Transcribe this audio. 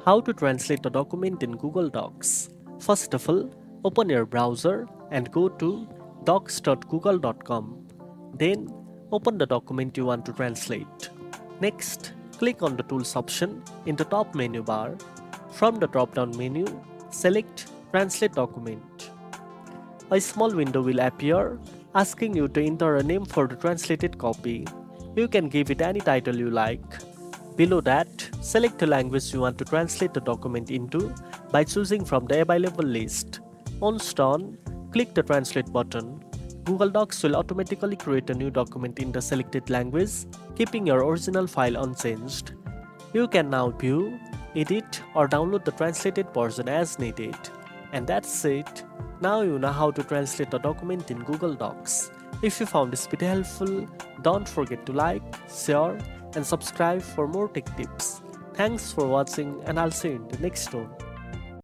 How to translate a document in Google Docs. First of all, open your browser and go to docs.google.com. Then, open the document you want to translate. Next, click on the Tools option in the top menu bar. From the drop-down menu, select Translate Document. A small window will appear asking you to enter a name for the translated copy. You can give it any title you like. Below that, select the language you want to translate the document into by choosing from the available list. Once done, click the Translate button. Google Docs will automatically create a new document in the selected language, keeping your original file unchanged. You can now view, edit, or download the translated version as needed. And that's it. Now you know how to translate a document in Google Docs. If you found this video helpful, don't forget to like, share, and subscribe for more tech tips. Thanks for watching, and I'll see you in the next one.